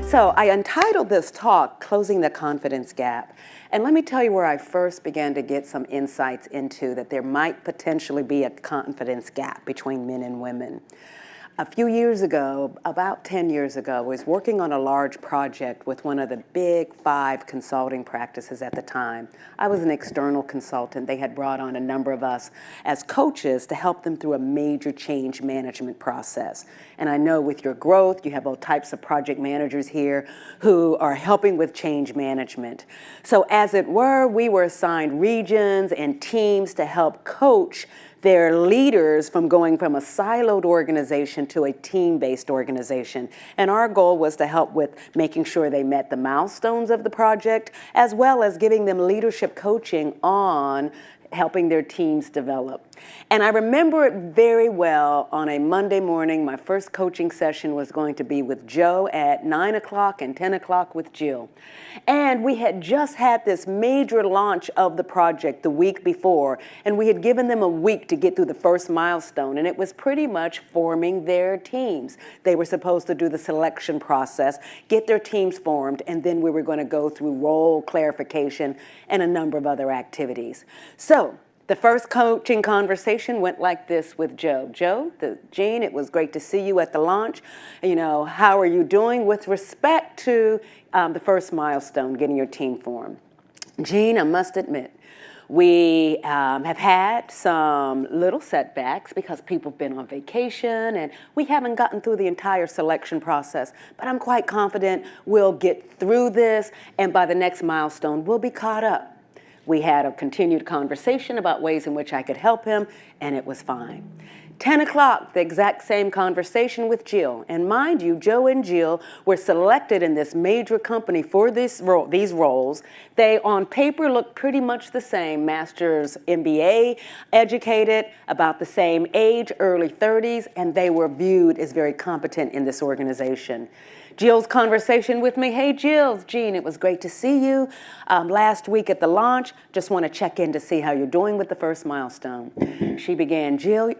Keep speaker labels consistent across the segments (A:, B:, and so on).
A: So I entitled this talk, Closing the Confidence Gap. And let me tell you where I first began to get some insights into that there might potentially be a confidence gap between men and women. A few years ago, about 10 years ago, I was working on a large project with one of the big 5 consulting practices at the time. I was an external consultant. They had brought on a number of us as coaches to help them through a major change management process. And I know with your growth, you have all types of project managers here who are helping with change management. So as it were, we were assigned regions and teams to help coach their leaders from going from a siloed organization to a team-based organization. And our goal was to help with making sure they met the milestones of the project, as well as giving them leadership coaching on helping their teams develop. And I remember it very well. On a Monday morning, my first coaching session was going to be with Joe at 9 o'clock and 10 o'clock with Jill. And we had just had this major launch of the project the week before, and we had given them a week to get through the first milestone, and it was pretty much forming their teams. They were supposed to do the selection process, get their teams formed, and then we were going to go through role clarification and a number of other activities. So the first coaching conversation went like this with Joe. Jeanne, it was great to see you at the launch. You know, how are you doing with respect to the first milestone, getting your team formed? Jeanne, I must admit, we have had some little setbacks because people have been on vacation and we haven't gotten through the entire selection process, but I'm quite confident we'll get through this, and by the next milestone, we'll be caught up. We had a continued conversation about ways in which I could help him, and it was fine. 10 o'clock, the exact same conversation with Jill. And mind you, Joe and Jill were selected in this major company for these roles. They, on paper, look pretty much the same. Master's MBA educated, about the same age, early 30s, and they were viewed as very competent in this organization. Jill's conversation with me, hey Jill, Jeanne, it was great to see you last week at the launch. Just want to check in to see how you're doing with the first milestone. She began, Jeanne,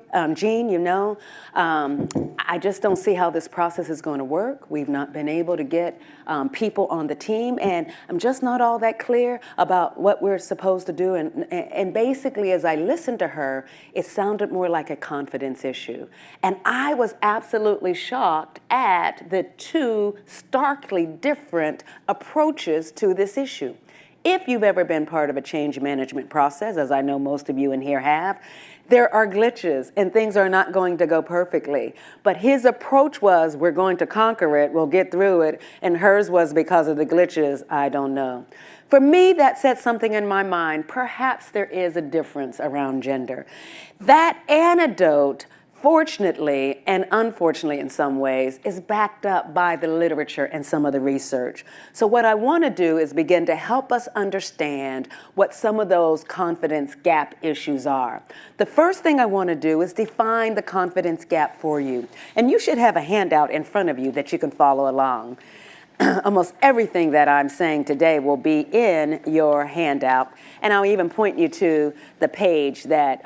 A: you know, I just don't see how this process is going to work. We've not been able to get people on the team, and I'm just not all that clear about what we're supposed to do. And basically, as I listened to her, it sounded more like a confidence issue. And I was absolutely shocked at the two starkly different approaches to this issue. If you've ever been part of a change management process, as I know most of you in here have, there are glitches and things are not going to go perfectly. But his approach was, we're going to conquer it, we'll get through it, and hers was, because of the glitches, I don't know. For me, that set something in my mind. Perhaps there is a difference around gender. That anecdote, fortunately and unfortunately in some ways, is backed up by the literature and some of the research. So what I want to do is begin to help us understand what some of those confidence gap issues are. The first thing I want to do is define the confidence gap for you. And you should have a handout in front of you that you can follow along. Almost everything that I'm saying today will be in your handout, and I'll even point you to the page that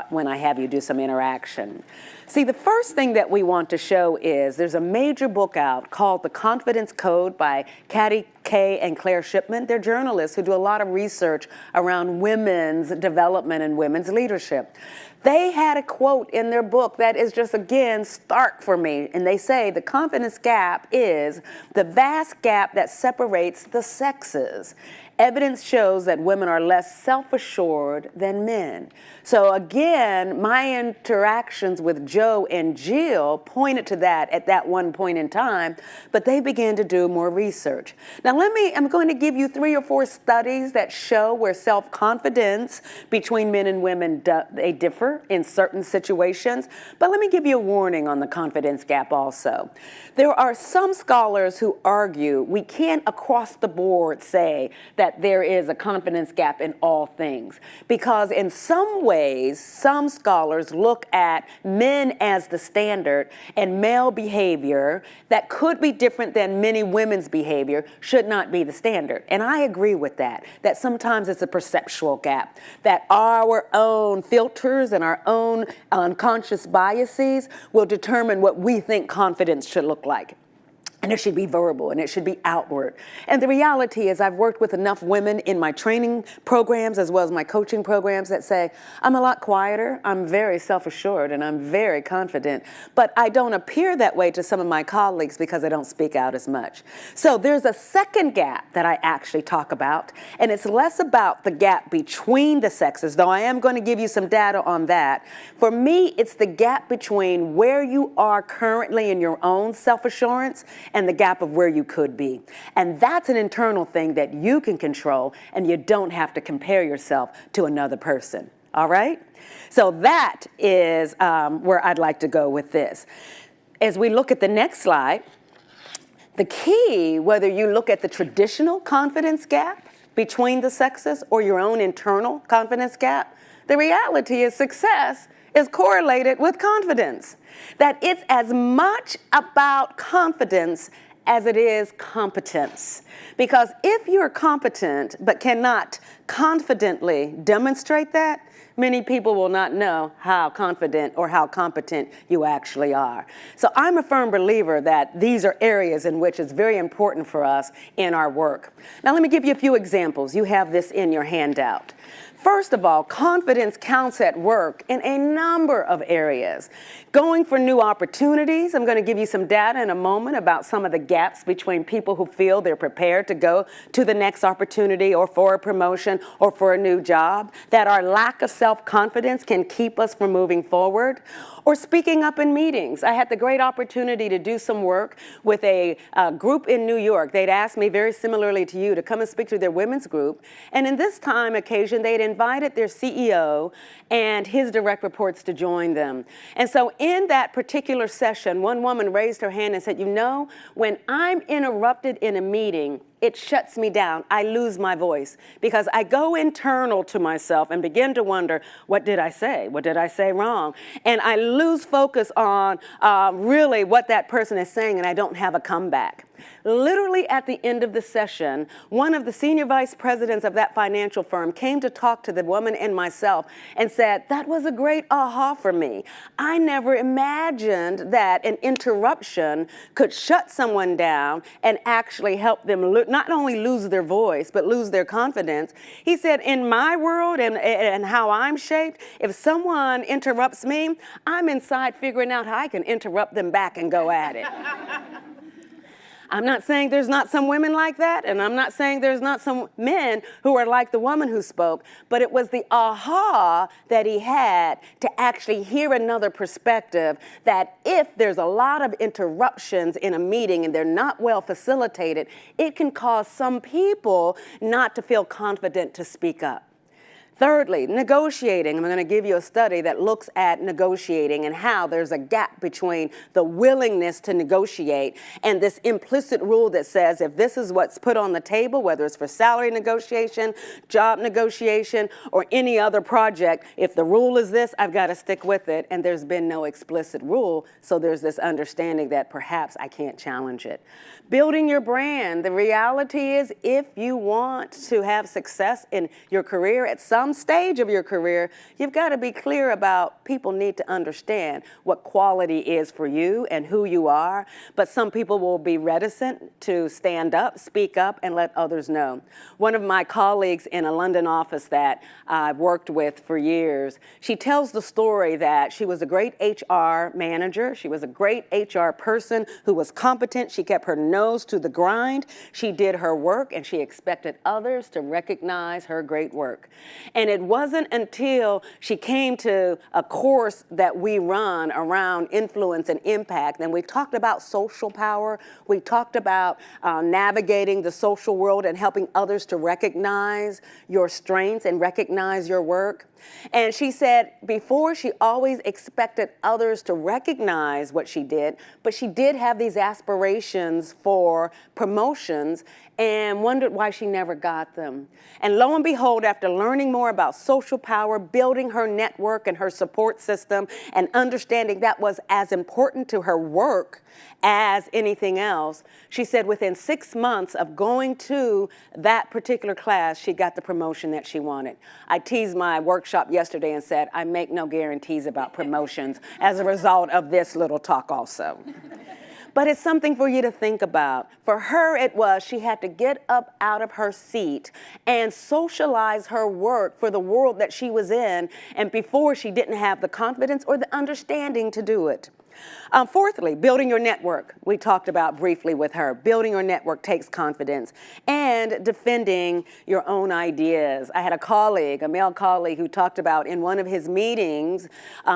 A: when I have you do some interaction. See, the first thing that we want to show is there's a major book out called The Confidence Code by Katty Kay and Claire Shipman. They're journalists who do a lot of research around women's development and women's leadership. They had a quote in their book that is just, again, stark for me. And they say the confidence gap is the vast gap that separates the sexes. Evidence shows that women are less self-assured than men. So again, my interactions with Joe and Jill pointed to that at that one point in time, but they began to do more research. Now I'm going to give you 3 or 4 studies that show where self-confidence between men and women, they differ in certain situations, but let me give you a warning on the confidence gap also. There are some scholars who argue we can't across the board say that there is a confidence gap in all things, because in some ways, some scholars look at men as the standard and male behavior that could be different than many women's behavior should not be the standard. And I agree with that sometimes it's a perceptual gap, that our own filters and our own unconscious biases will determine what we think confidence should look like. And it should be verbal, and it should be outward. And the reality is I've worked with enough women in my training programs as well as my coaching programs that say, I'm a lot quieter, I'm very self-assured, and I'm very confident, but I don't appear that way to some of my colleagues because I don't speak out as much. So there's a second gap that I actually talk about, and it's less about the gap between the sexes, though I am going to give you some data on that. For me, it's the gap between where you are currently in your own self-assurance and the gap of where you could be. And that's an internal thing that you can control, and you don't have to compare yourself to another person, all right? So that is where I'd like to go with this. As we look at the next slide, the key, whether you look at the traditional confidence gap between the sexes or your own internal confidence gap, the reality is success is correlated with confidence. That it's as much about confidence as it is competence. Because if you're competent but cannot confidently demonstrate that, many people will not know how confident or how competent you actually are. So I'm a firm believer that these are areas in which it's very important for us in our work. Now let me give you a few examples. You have this in your handout. First of all, confidence counts at work in a number of areas. Going for new opportunities, I'm going to give you some data in a moment about some of the gaps between people who feel they're prepared to go to the next opportunity or for a promotion or for a new job, that our lack of self-confidence can keep us from moving forward. Or speaking up in meetings. I had the great opportunity to do some work with a group in New York. They'd asked me very similarly to you to come and speak to their women's group. And in this time occasion, they'd invited their CEO and his direct reports to join them. And so in that particular session, one woman raised her hand and said, you know, when I'm interrupted in a meeting, it shuts me down. I lose my voice because I go internal to myself and begin to wonder, what did I say? What did I say wrong? And I lose focus on really what that person is saying, and I don't have a comeback. Literally at the end of the session, one of the senior vice presidents of that financial firm came to talk to the woman and myself and said, that was a great aha for me. I never imagined that an interruption could shut someone down and actually help them not only lose their voice, but lose their confidence. He said, in my world and how I'm shaped, if someone interrupts me, I'm inside figuring out how I can interrupt them back and go at it. I'm not saying there's not some women like that, and I'm not saying there's not some men who are like the woman who spoke, but it was the aha that he had to actually hear another perspective, that if there's a lot of interruptions in a meeting and they're not well facilitated, it can cause some people not to feel confident to speak up. Thirdly, negotiating. I'm going to give you a study that looks at negotiating and how there's a gap between the willingness to negotiate and this implicit rule that says if this is what's put on the table, whether it's for salary negotiation, job negotiation, or any other project, if the rule is this, I've got to stick with it. And there's been no explicit rule, so there's this understanding that perhaps I can't challenge it. Building your brand. The reality is if you want to have success in your career at some stage of your career, you've got to be clear about people need to understand what quality is for you and who you are. But some people will be reticent to stand up, speak up, and let others know. One of my colleagues in a London office that I've worked with for years, she tells the story that she was a great HR manager. She was a great HR person who was competent. She kept her nose to the grind. She did her work, and she expected others to recognize her great work. And it wasn't until she came to a course that we run around influence and impact, and we talked about social power. We talked about navigating the social world and helping others to recognize your strengths and recognize your work. And she said before she always expected others to recognize what she did, but she did have these aspirations for promotions and wondered why she never got them. And lo and behold, after learning more about social power, building her network and her support system, and understanding that was as important to her work as anything else, she said within 6 months of going to that particular class, she got the promotion that she wanted. I teased my workshop yesterday and said, I make no guarantees about promotions as a result of this little talk also. But it's something for you to think about. For her, it was she had to get up out of her seat and socialize her work for the world that she was in, and before she didn't have the confidence or the understanding to do it. Fourthly, building your network. We talked about briefly with her. Building your network takes confidence, and defending your own ideas. I had a colleague, a male colleague, who talked about in one of his meetings,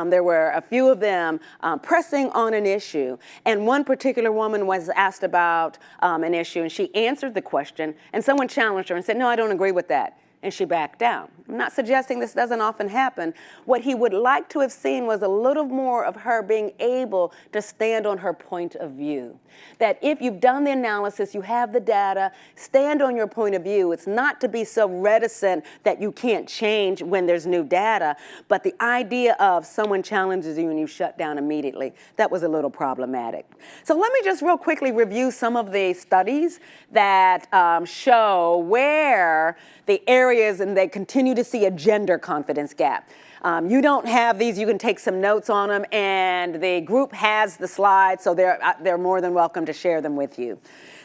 A: there were a few of them pressing on an issue, and one particular woman was asked about an issue, and she answered the question, and someone challenged her and said, "No, I don't agree with that." And she backed down. I'm not suggesting this doesn't often happen. What he would like to have seen was a little more of her being able to stand on her point of view. That if you've done the analysis, you have the data, stand on your point of view. It's not to be so reticent that you can't change when there's new data, but the idea of someone challenges you and you shut down immediately, that was a little problematic. So let me just real quickly review some of the studies that show where the areas, and they continue to see a gender confidence gap. You don't have these, you can take some notes on them, and the group has the slides, so they're more than welcome to share them with you.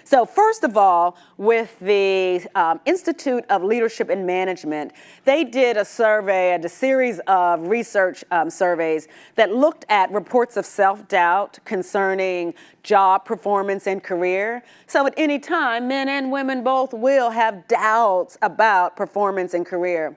A: So first of all, with the Institute of Leadership and Management, they did a survey, a series of research surveys that looked at reports of self-doubt concerning job performance and career. So at any time, men and women both will have doubts about performance and career.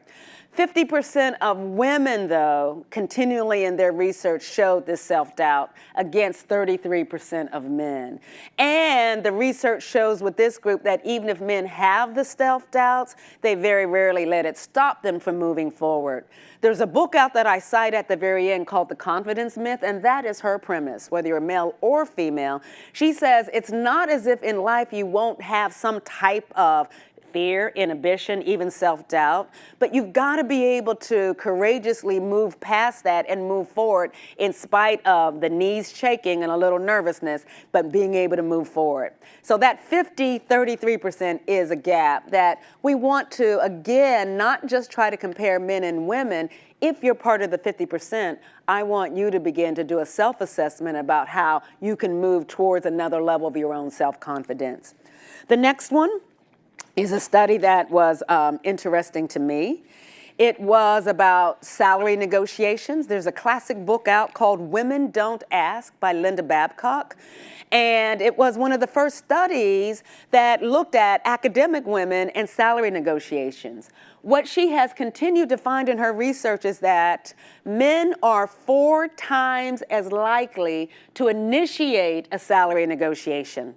A: 50% of women, though, continually in their research showed this self-doubt against 33% of men. And the research shows with this group that even if men have the self-doubts, they very rarely let it stop them from moving forward. There's a book out that I cite at the very end called The Confidence Myth, and that is her premise, whether you're male or female. She says it's not as if in life you won't have some type of fear, inhibition, even self-doubt, but you've got to be able to courageously move past that and move forward in spite of the knees shaking and a little nervousness, but being able to move forward. So that 33% is a gap that we want to, again, not just try to compare men and women. If you're part of the 50%, I want you to begin to do a self-assessment about how you can move towards another level of your own self-confidence. The next one is a study that was interesting to me. It was about salary negotiations. There's a classic book out called Women Don't Ask by Linda Babcock. And it was one of the first studies that looked at academic women and salary negotiations. What she has continued to find in her research is that men are 4 times as likely to initiate a salary negotiation.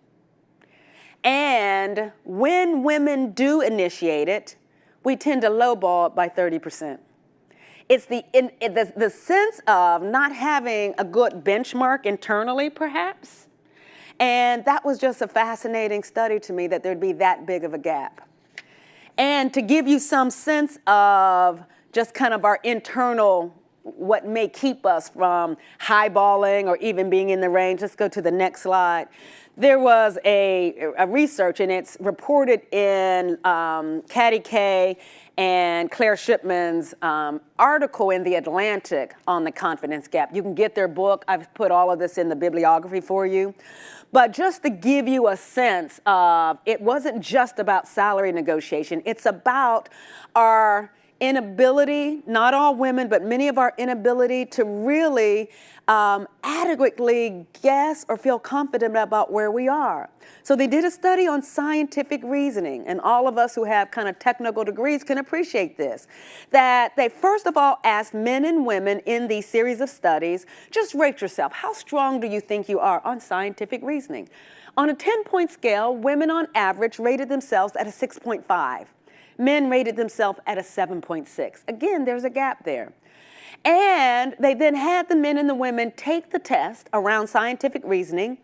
A: And when women do initiate it, we tend to lowball it by 30%. It's the sense of not having a good benchmark internally, perhaps. And that was just a fascinating study to me, that there'd be that big of a gap. And to give you some sense of just kind of our internal, what may keep us from highballing or even being in the range, let's go to the next slide. There was a research, and it's reported in Katty Kay and Claire Shipman's article in The Atlantic on the confidence gap. You can get their book. I've put all of this in the bibliography for you. But just to give you a sense of, it wasn't just about salary negotiation. It's about our inability, not all women, but many of our inability to really adequately guess or feel confident about where we are. So they did a study on scientific reasoning, and all of us who have kind of technical degrees can appreciate this, that they first of all asked men and women in these series of studies, just rate yourself. How strong do you think you are on scientific reasoning? On a 10-point scale, women on average rated themselves at a 6.5. Men rated themselves at a 7.6. Again, there's a gap there. And they then had the men and the women take the test around scientific reasoning,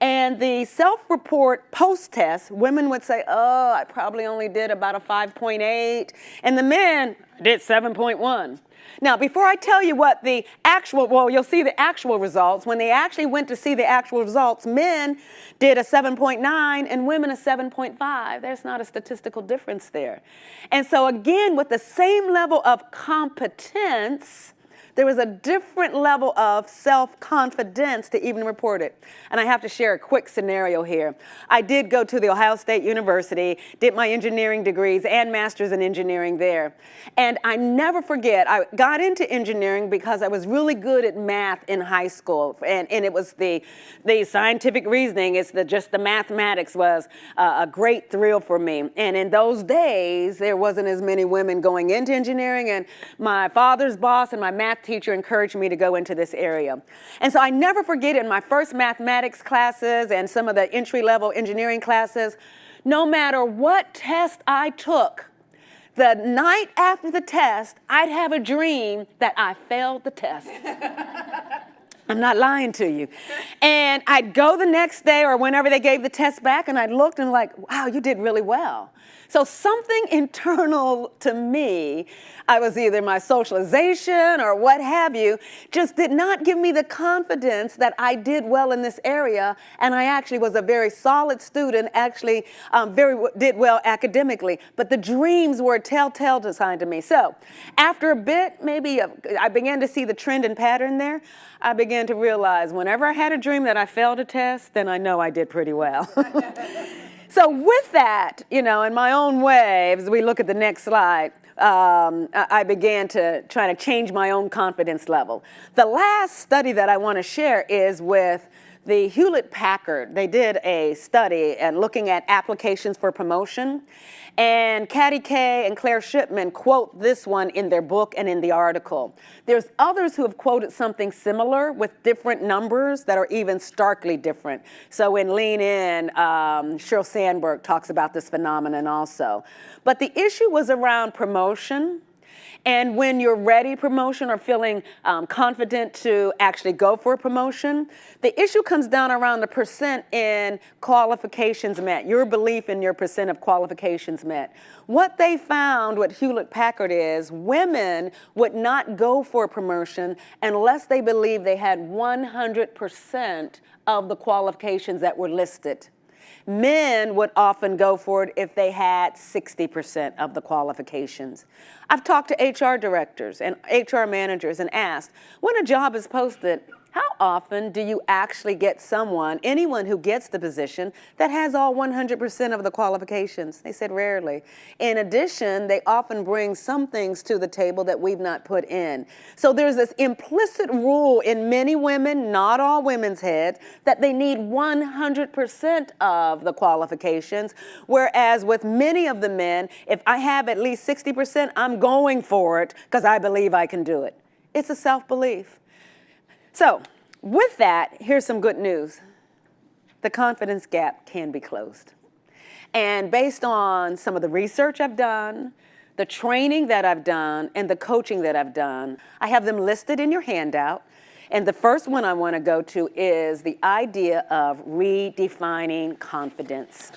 A: and the self-report post-test, women would say, oh, I probably only did about a 5.8, and the men did 7.1. Now, before I tell you what the actual, well, you'll see the actual results. When they actually went to see the actual results, men did a 7.9 and women a 7.5. There's not a statistical difference there. And so again, with the same level of competence, There was a different level of self-confidence to even report it. And I have to share a quick scenario here. I did go to the Ohio State University, did my engineering degrees and master's in engineering there. And I never forget, I got into engineering because I was really good at math in high school. And it was the scientific reasoning, just the mathematics was a great thrill for me. And in those days, there wasn't as many women going into engineering, and my father's boss and my math teacher encouraged me to go into this area. And so I never forget in my first mathematics classes and some of the entry-level engineering classes, no matter what test I took, the night after the test, I'd have a dream that I failed the test. I'm not lying to you. And I'd go the next day or whenever they gave the test back, and I'd look and like, wow, you did really well. So something internal to me, I was either my socialization or what have you, just did not give me the confidence that I did well in this area, and I actually was a very solid student, actually did well academically, but the dreams were a telltale sign to me. So after a bit, I began to see the trend and pattern there. I began to realize whenever I had a dream that I failed a test, then I know I did pretty well. So with that, in my own way, as we look at the next slide, I began to try to change my own confidence level. The last study that I want to share is with the Hewlett Packard. They did a study and looking at applications for promotion. And Katty Kay and Claire Shipman quote this one in their book and in the article. There's others who have quoted something similar with different numbers that are even starkly different. So in Lean In, Sheryl Sandberg talks about this phenomenon also. But the issue was around promotion. And when you're ready promotion or feeling confident to actually go for a promotion, the issue comes down around the percent in qualifications met, your belief in your percent of qualifications met. What they found with Hewlett Packard is women would not go for a promotion unless they believed they had 100% of the qualifications that were listed. Men would often go for it if they had 60% of the qualifications. I've talked to HR directors and HR managers and asked, when a job is posted, how often do you actually get anyone who gets the position that has all 100% of the qualifications? They said rarely. In addition, they often bring some things to the table that we've not put in. So there's this implicit rule in many women, not all women's heads, that they need 100% of the qualifications, whereas with many of the men, if I have at least 60%, I'm going for it because I believe I can do it. It's a self-belief. So with that, here's some good news. The confidence gap can be closed. And based on some of the research I've done, the training that I've done, and the coaching that I've done, I have them listed in your handout. And the first one I want to go to is the idea of redefining confidence.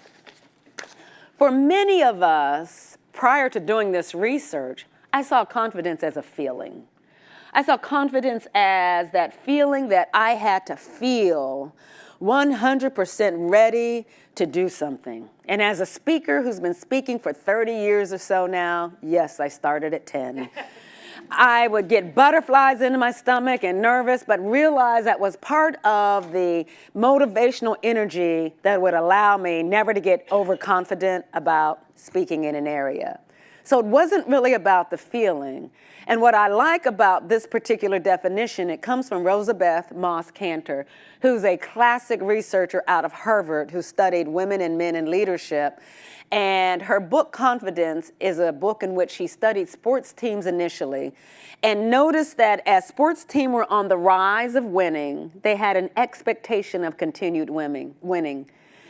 A: For many of us, prior to doing this research, I saw confidence as a feeling. I saw confidence as that feeling that I had to feel 100% ready to do something. And as a speaker who's been speaking for 30 years or so now, yes, I started at 10. I would get butterflies into my stomach and nervous, but realize that was part of the motivational energy that would allow me never to get overconfident about speaking in an area. So it wasn't really about the feeling. And what I like about this particular definition, it comes from Rosabeth Moss Kanter, who's a classic researcher out of Harvard who studied women and men in leadership. And her book, Confidence, is a book in which she studied sports teams initially and noticed that as sports teams were on the rise of winning, they had an expectation of continued winning.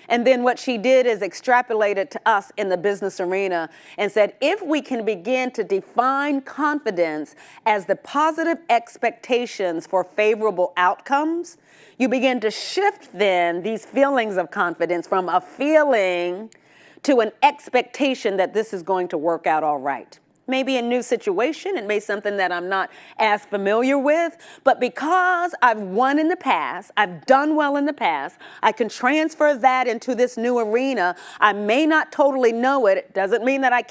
A: And then what she did is extrapolate it to us in the business arena and said, if we can begin to define confidence as the positive expectations for favorable outcomes, you begin to shift then these feelings of confidence from a feeling to an expectation that this is going to work out all right. Maybe a new situation, it may be something that I'm not as familiar with, but because I've won in the past, I've done well in the past, I can transfer that into this new arena. I may not totally know it. It doesn't mean that I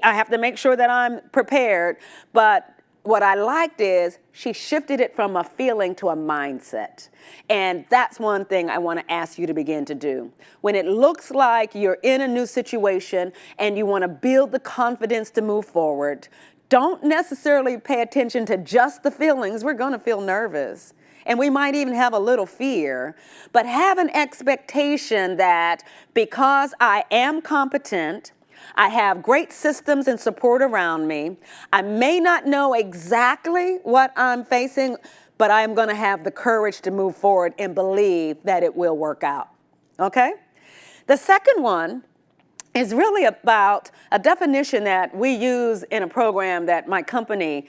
A: have to make sure that I'm prepared, but what I liked is she shifted it from a feeling to a mindset. And that's one thing I want to ask you to begin to do. When it looks like you're in a new situation and you want to build the confidence to move forward, don't necessarily pay attention to just the feelings. We're going to feel nervous. And we might even have a little fear, but have an expectation that because I am competent, I have great systems and support around me. I may not know exactly what I'm facing, but I am going to have the courage to move forward and believe that it will work out. Okay? The second one is really about a definition that we use in a program that my company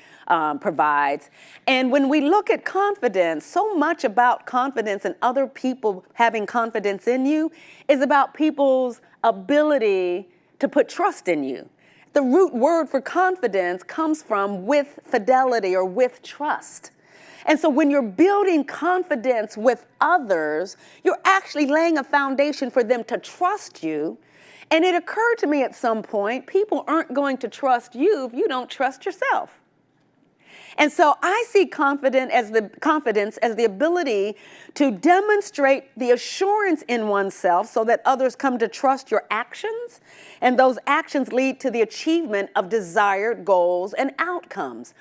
A: provides. And when we look at confidence, so much about confidence and other people having confidence in you is about people's ability to put trust in you. The root word for confidence comes from with fidelity or with trust. And so when you're building confidence with others, you're actually laying a foundation for them to trust you. And it occurred to me at some point, people aren't going to trust you if you don't trust yourself. And so I see confidence as the ability to demonstrate the assurance in oneself so that others come to trust your actions, and those actions lead to the achievement of desired goals and outcomes.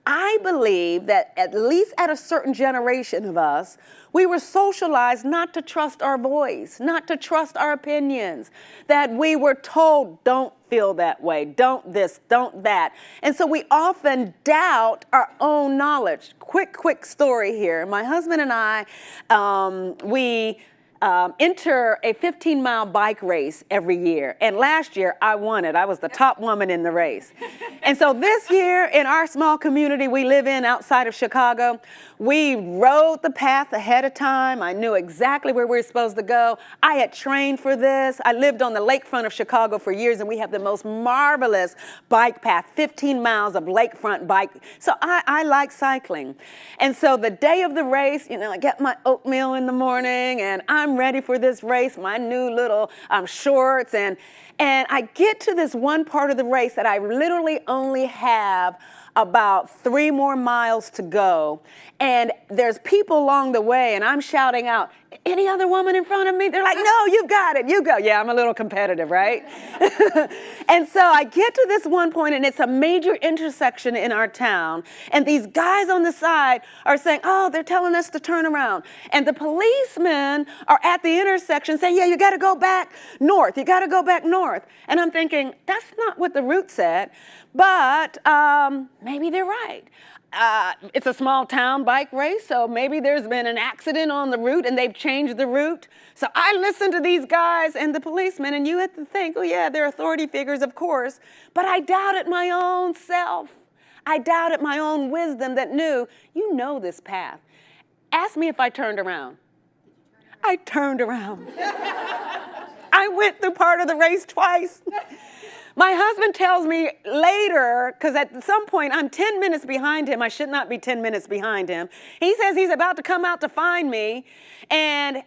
A: I believe that at least at a certain generation of us, we were socialized not to trust our voice, not to trust our opinions, that we were told, don't feel that way, don't this, don't that. And so we often doubt our own knowledge. Quick story here. My husband and I, we enter a 15-mile bike race every year. And last year, I won it. I was the top woman in the race. And so this year, in our small community we live in outside of Chicago, we rode the path ahead of time. I knew exactly where we were supposed to go. I had trained for this. I lived on the lakefront of Chicago for years, and we have the most marvelous bike path, 15 miles of lakefront bike. So I like cycling. And so the day of the race, I get my oatmeal in the morning, and I'm ready for this race, my new little shorts, and I get to this one part of the race that I literally only have about 3 more miles to go. And there's people along the way, and I'm shouting out, any other woman in front of me? They're like, no, you've got it, you go. Yeah, I'm a little competitive, right? And so I get to this one point, and it's a major intersection in our town. And these guys on the side are saying, oh, they're telling us to turn around. And the policemen are at the intersection saying, yeah, you got to go back north. You got to go back north. And I'm thinking, that's not what the route said, but maybe they're right. It's a small town bike race, so maybe there's been an accident on the route and they've changed the route. So I listen to these guys and the policemen, and you have to think, oh yeah, they're authority figures, of course, but I doubted my own self. I doubted my own wisdom that knew, you know this path. Ask me if I turned around. I turned around. I went through part of the race twice. My husband tells me later, because at some point I'm 10 minutes behind him. I should not be 10 minutes behind him. He says he's about to come out to find me. And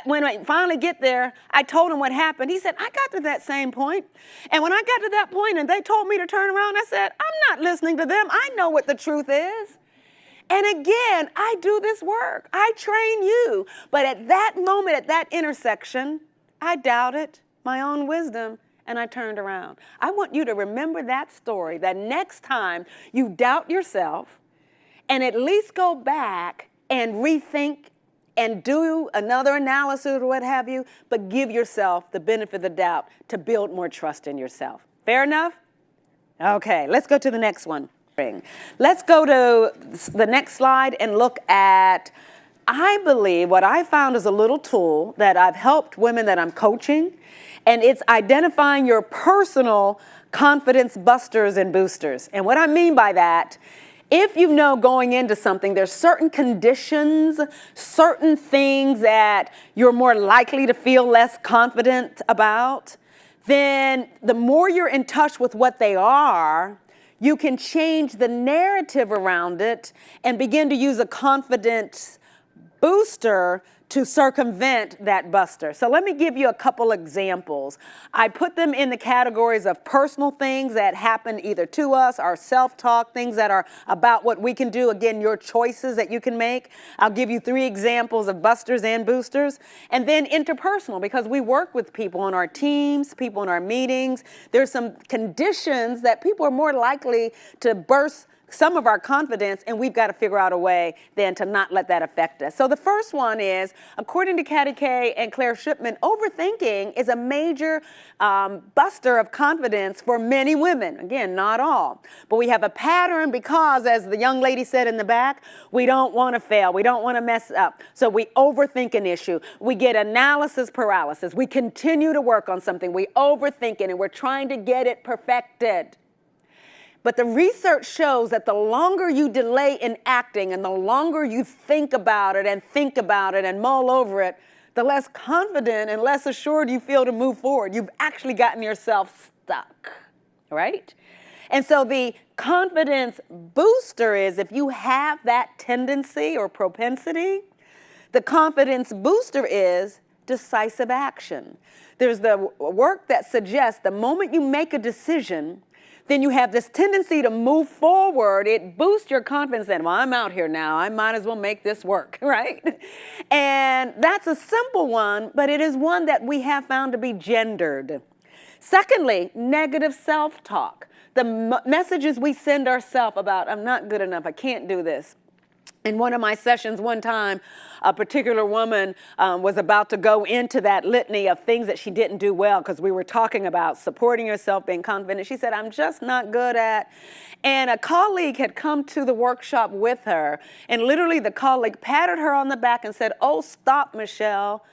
A: when I finally get there, I told him what happened. He said, I got to that same point. And when I got to that point and they told me to turn around, I said, I'm not listening to them. I know what the truth is. And again, I do this work. I train you. But at that moment, at that intersection, I doubted my own wisdom. And I turned around. I want you to remember that story, that next time you doubt yourself, and at least go back and rethink and do another analysis or what have you, but give yourself the benefit of the doubt to build more trust in yourself. Fair enough? Okay, let's go to the next one. Let's go to the next slide and look at, I believe what I found is a little tool that I've helped women that I'm coaching. And it's identifying your personal confidence busters and boosters. And what I mean by that, if you know going into something, there's certain conditions, certain things that you're more likely to feel less confident about, then the more you're in touch with what they are, you can change the narrative around it and begin to use a confidence booster to circumvent that buster. So let me give you a couple examples. I put them in the categories of personal things that happen either to us, our self-talk, things that are about what we can do, again, your choices that you can make. I'll give you 3 examples of busters and boosters. And then interpersonal, because we work with people on our teams, people in our meetings. There's some conditions that people are more likely to burst some of our confidence, and we've got to figure out a way then to not let that affect us. So the first one is, according to Katty Kay and Claire Shipman, overthinking is a major buster of confidence for many women. Again, not all. But we have a pattern because, as the young lady said in the back, we don't want to fail. We don't want to mess up. So we overthink an issue. We get analysis paralysis. We continue to work on something. We overthink it, and we're trying to get it perfected. But the research shows that the longer you delay in acting and the longer you think about it and mull over it, the less confident and less assured you feel to move forward. You've actually gotten yourself stuck, right? And so the confidence booster is, if you have that tendency or propensity, the confidence booster is decisive action. There's the work that suggests the moment you make a decision, then you have this tendency to move forward. It boosts your confidence that, well, I'm out here now. I might as well make this work, right? And that's a simple one, but it is one that we have found to be gendered. Secondly, negative self-talk. The messages we send ourselves about, I'm not good enough, I can't do this. In one of my sessions one time, a particular woman was about to go into that litany of things that she didn't do well, because we were talking about supporting yourself, being confident. She said, I'm just not good at. And a colleague had come to the workshop with her, and literally the colleague patted her on the back and said, oh, stop, Michelle.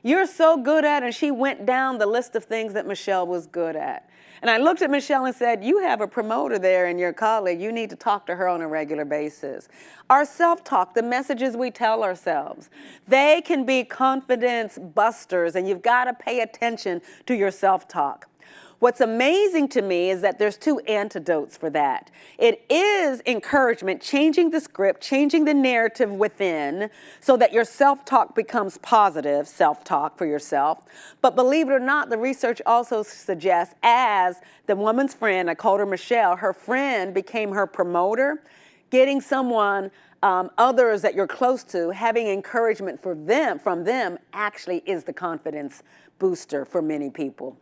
A: You're so good at. And she went down the list of things that Michelle was good at. And I looked at Michelle and said, you have a promoter there in your colleague. You need to talk to her on a regular basis. Our self-talk, the messages we tell ourselves, they can be confidence busters, and you've got to pay attention to your self-talk. What's amazing to me is that there's 2 antidotes for that. It is encouragement, changing the script, changing the narrative within so that your self-talk becomes positive self-talk for yourself. But believe it or not, the research also suggests, as the woman's friend, I called her Michelle, her friend became her promoter, getting someone, others that you're close to, having encouragement from them actually is the confidence booster for many people.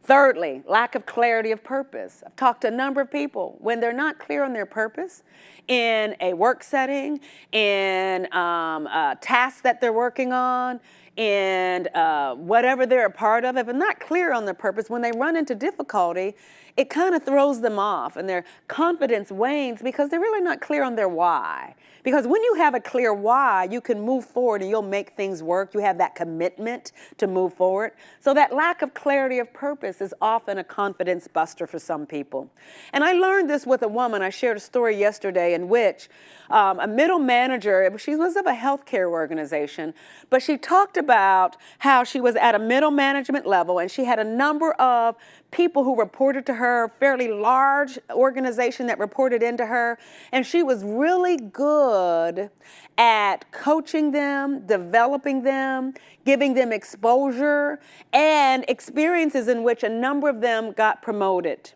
A: Thirdly, lack of clarity of purpose. I've talked to a number of people, when they're not clear on their purpose in a work setting, in a task that they're working on, in whatever they're a part of, if they're not clear on their purpose, when they run into difficulty, it kind of throws them off, and their confidence wanes because they're really not clear on their why. Because when you have a clear why, you can move forward and you'll make things work. You have that commitment to move forward. So that lack of clarity of purpose is often a confidence buster for some people. And I learned this with a woman. I shared a story yesterday in which a middle manager, she was of a healthcare organization, but she talked about how she was at a middle management level and she had a number of people who reported to her, fairly large organization that reported into her, and she was really good at coaching them, developing them, giving them exposure and experiences in which a number of them got promoted.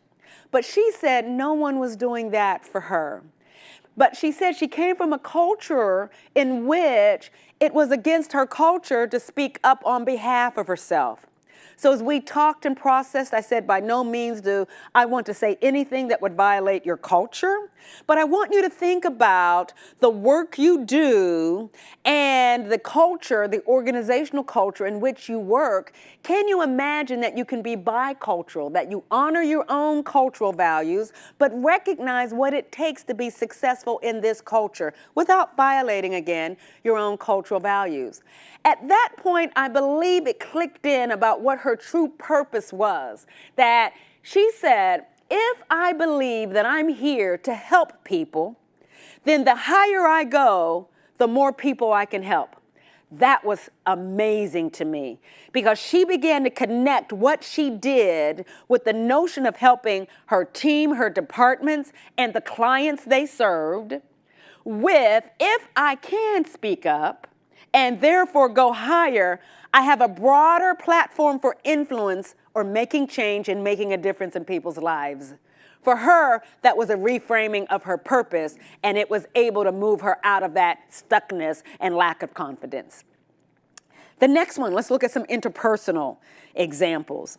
A: But she said no one was doing that for her. But she said she came from a culture in which it was against her culture to speak up on behalf of herself. So as we talked and processed, I said, by no means do I want to say anything that would violate your culture, but I want you to think about the work you do and the culture, the organizational culture in which you work. Can you imagine that you can be bicultural, that you honor your own cultural values, but recognize what it takes to be successful in this culture without violating, again, your own cultural values? At that point, I believe it clicked in about what her true purpose was, that she said, if I believe that I'm here to help people, then the higher I go, the more people I can help. That was amazing to me because she began to connect what she did with the notion of helping her team, her departments, and the clients they served with, if I can speak up, and therefore go higher, I have a broader platform for influence or making change and making a difference in people's lives. For her, that was a reframing of her purpose, and it was able to move her out of that stuckness and lack of confidence. The next one, let's look at some interpersonal examples.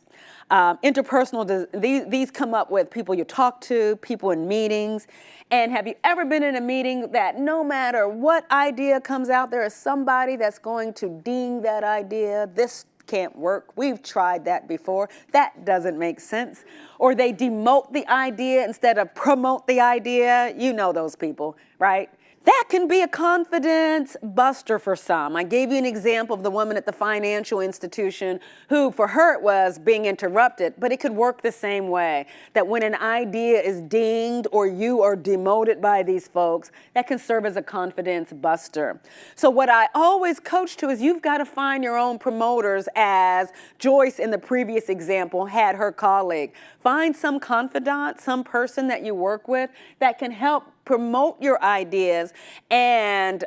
A: These come up with people you talk to, people in meetings. And have you ever been in a meeting that no matter what idea comes out, there is somebody that's going to ding that idea? This can't work. We've tried that before. That doesn't make sense. Or they demote the idea instead of promote the idea. You know those people, right? That can be a confidence buster for some. I gave you an example of the woman at the financial institution who, for her, it was being interrupted, but it could work the same way. That when an idea is dinged or you are demoted by these folks, that can serve as a confidence buster. So what I always coach to is you've got to find your own promoters, as Joyce in the previous example had her colleague. Find some confidant, some person that you work with that can help promote your ideas and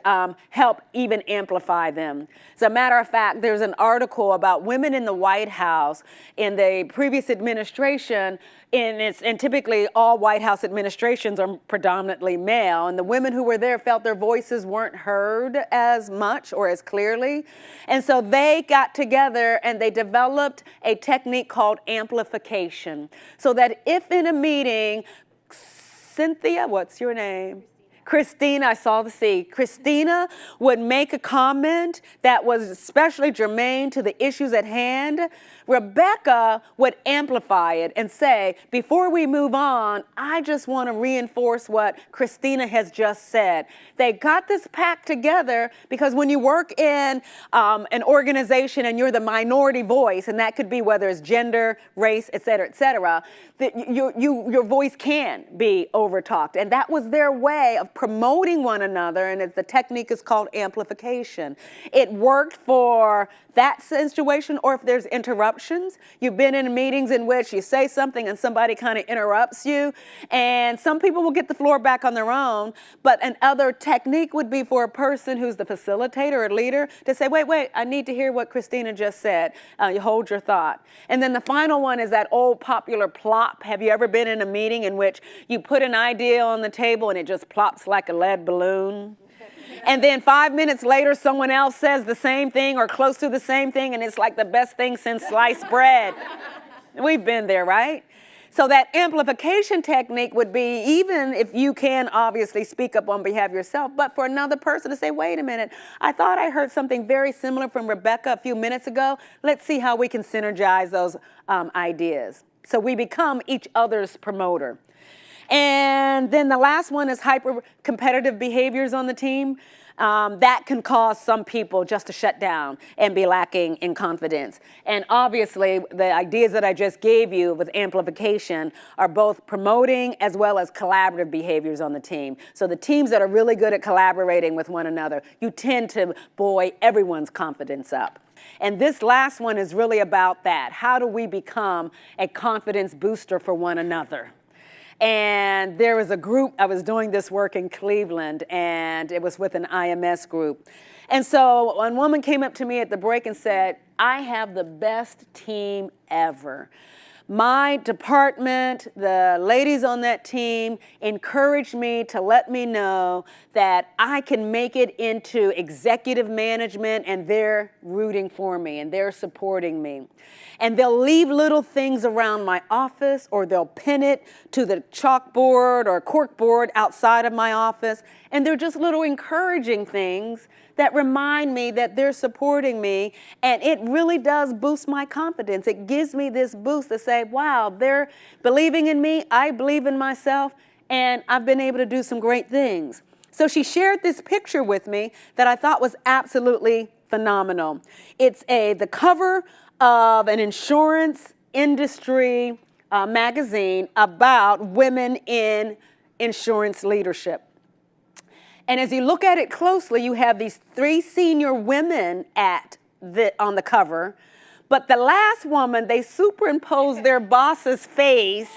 A: help even amplify them. As a matter of fact, there's an article about women in the White House in the previous administration, and typically all White House administrations are predominantly male, and the women who were there felt their voices weren't heard as much or as clearly. And so they got together and they developed a technique called amplification, so that if in a meeting, Cynthia, what's your name? Christina, I saw the C. Christina would make a comment that was especially germane to the issues at hand. Rebecca would amplify it and say, before we move on, I just want to reinforce what Christina has just said. They got this packed together because when you work in an organization and you're the minority voice, and that could be whether it's gender, race, et cetera, that your voice can be overtalked. And that was their way of promoting one another, and the technique is called amplification. It worked for that situation, or if there's interruptions. You've been in meetings in which you say something and somebody kind of interrupts you, and some people will get the floor back on their own, but another technique would be for a person who's the facilitator or leader to say, wait, I need to hear what Christina just said. You hold your thought. And then the final one is that old popular plop. Have you ever been in a meeting in which you put an idea on the table and it just plops like a lead balloon? And then 5 minutes later, someone else says the same thing or close to the same thing, and it's like the best thing since sliced bread. We've been there, right? So that amplification technique would be, even if you can obviously speak up on behalf of yourself, but for another person to say, wait a minute, I thought I heard something very similar from Rebecca a few minutes ago. Let's see how we can synergize those ideas. So we become each other's promoter. And then the last one is hyper-competitive behaviors on the team. That can cause some people just to shut down and be lacking in confidence. And obviously, the ideas that I just gave you with amplification are both promoting as well as collaborative behaviors on the team. So the teams that are really good at collaborating with one another, you tend to buoy everyone's confidence up. And this last one is really about that. How do we become a confidence booster for one another? And there was a group, I was doing this work in Cleveland, and it was with an IMS group. And so one woman came up to me at the break and said, I have the best team ever. My department, the ladies on that team encouraged me to let me know that I can make it into executive management, and they're rooting for me and they're supporting me. And they'll leave little things around my office, or they'll pin it to the chalkboard or corkboard outside of my office. And they're just little encouraging things that remind me that they're supporting me, and it really does boost my confidence. It gives me this boost to say, wow, they're believing in me, I believe in myself, and I've been able to do some great things. So she shared this picture with me that I thought was absolutely phenomenal. It's the cover of an insurance industry magazine about women in insurance leadership. And as you look at it closely, you have these 3 senior women on the cover. But the last woman, they superimposed their boss's face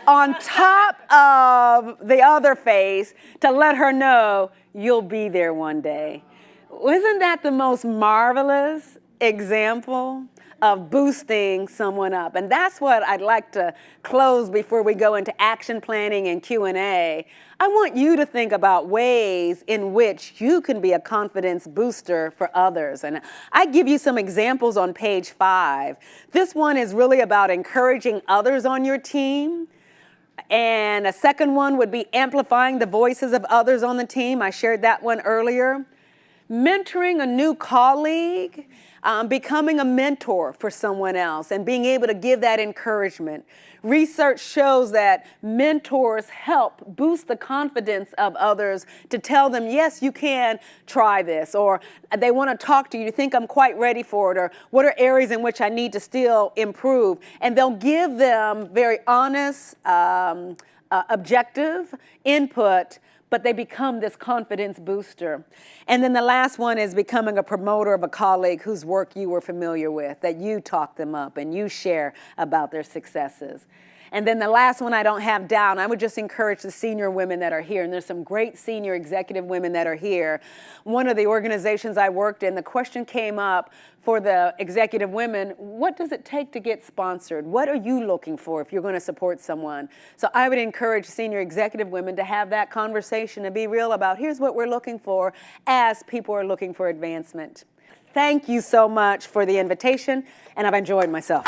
A: on top of the other face to let her know, you'll be there one day. Wasn't that the most marvelous example of boosting someone up? And that's what I'd like to close before we go into action planning and Q&A. I want you to think about ways in which you can be a confidence booster for others. And I give you some examples on page 5. This one is really about encouraging others on your team. And a second one would be amplifying the voices of others on the team. I shared that one earlier. Mentoring a new colleague, becoming a mentor for someone else and being able to give that encouragement. Research shows that mentors help boost the confidence of others to tell them, yes, you can try this, or they want to talk to you, you think I'm quite ready for it, or what are areas in which I need to still improve. And they'll give them very honest, objective input, but they become this confidence booster. And then the last one is becoming a promoter of a colleague whose work you were familiar with, that you talk them up and you share about their successes. And then the last one I don't have down, I would just encourage the senior women that are here, and there's some great senior executive women that are here. One of the organizations I worked in, the question came up for the executive women, what does it take to get sponsored? What are you looking for if you're going to support someone? So I would encourage senior executive women to have that conversation and be real about here's what we're looking for as people are looking for advancement. Thank you so much for the invitation, and I've enjoyed myself.